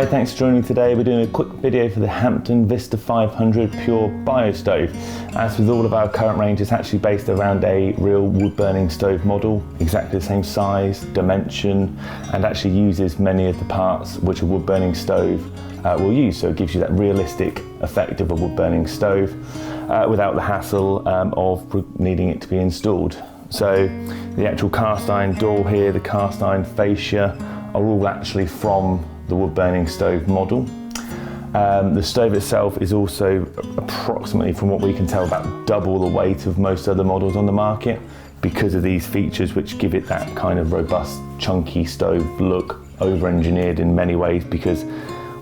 Hi, thanks for joining today. We're doing a quick video for the Hampton Vista 500 Pure Bio Stove. As with all of our current range, it's actually based around a real wood burning stove model, exactly the same size, dimension, and actually uses many of the parts which a wood burning stove will use. So it gives you that realistic effect of a wood burning stove without the hassle of needing it to be installed. So the actual cast iron door here, the cast iron fascia are all actually from the wood burning stove model. The stove itself is also approximately, from what we can tell, about double the weight of most other models on the market because of these features which give it that kind of robust, chunky stove look, over-engineered in many ways, because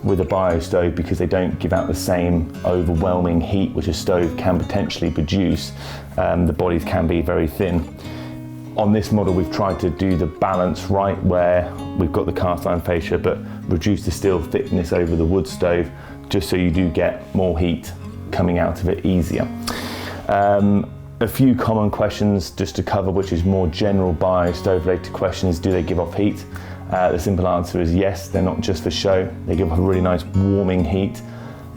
with a bio stove, because they don't give out the same overwhelming heat which a stove can potentially produce, the bodies can be very thin. On this model, we've tried to do the balance right, where we've got the cast iron fascia but reduce the steel thickness over the wood stove, just so you do get more heat coming out of it easier. A few common questions just to cover, which is more general bio stove related questions. Do they give off heat? The simple answer is yes. They're not just for show. They give off a really nice warming heat.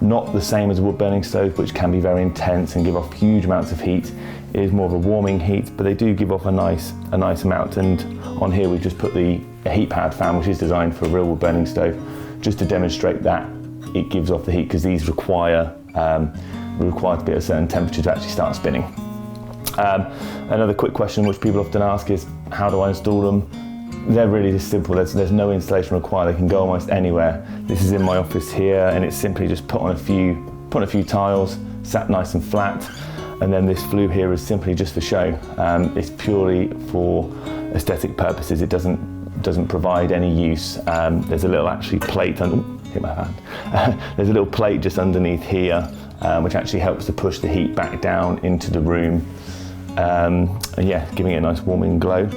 Not the same as a wood burning stove, which can be very intense and give off huge amounts of heat. It is more of a warming heat, but they do give off a nice amount. And on here we've just put a heat pad fan, which is designed for a real wood burning stove, just to demonstrate that it gives off the heat, because these require to be at a certain temperature to actually start spinning. Another quick question which people often ask is, how do I install them? They're really just simple. There's no installation required. They can go almost anywhere. This is in my office here, and it's simply just put on a few tiles, sat nice and flat, and then this flue here is simply just for show. It's purely for aesthetic purposes. It doesn't provide any use. There's a little plate hit my hand. There's a little plate just underneath here, which actually helps to push the heat back down into the room, and yeah, giving it a nice warming glow.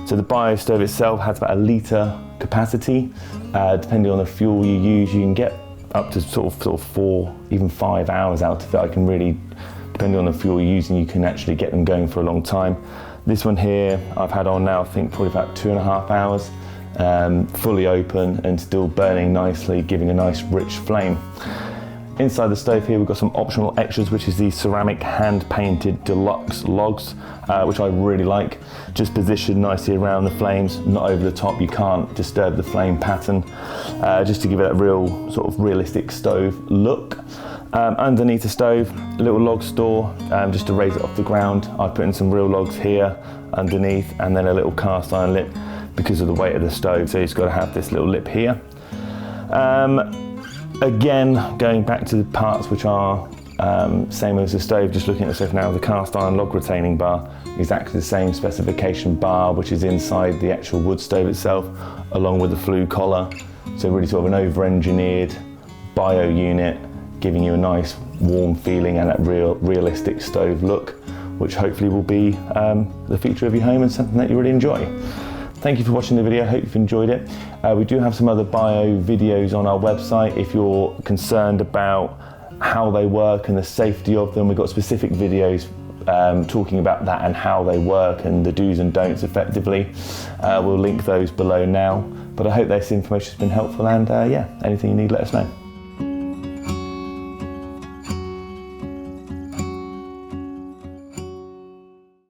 So the bio stove itself has about 1 litre capacity. Depending on the fuel you use, you can get up to sort of 4, even 5 hours out of it. Depending on the fuel you're using, you can actually get them going for a long time. This one here I've had on now, I think probably about 2.5 hours, fully open and still burning nicely, giving a nice rich flame. Inside the stove here we've got some optional extras, which is these ceramic hand painted deluxe logs, which I really like. Just positioned nicely around the flames, not over the top. You can't disturb the flame pattern, just to give it that real sort of realistic stove look. Underneath the stove, a little log store, just to raise it off the ground. I put in some real logs here underneath, and then a little cast iron lip because of the weight of the stove, so it's got to have this little lip here. Again, going back to the parts which are same as the stove, just looking at the stove now, the cast iron log retaining bar, exactly the same specification bar which is inside the actual wood stove itself, along with the flue collar. So really sort of an over-engineered bio unit, giving you a nice warm feeling and that realistic stove look, which hopefully will be the feature of your home and something that you really enjoy. Thank you for watching the video, I hope you've enjoyed it. We do have some other bio videos on our website if you're concerned about how they work and the safety of them. We've got specific videos talking about that and how they work and the do's and don'ts effectively. We'll link those below now. But I hope this information has been helpful, and yeah, anything you need, let us know.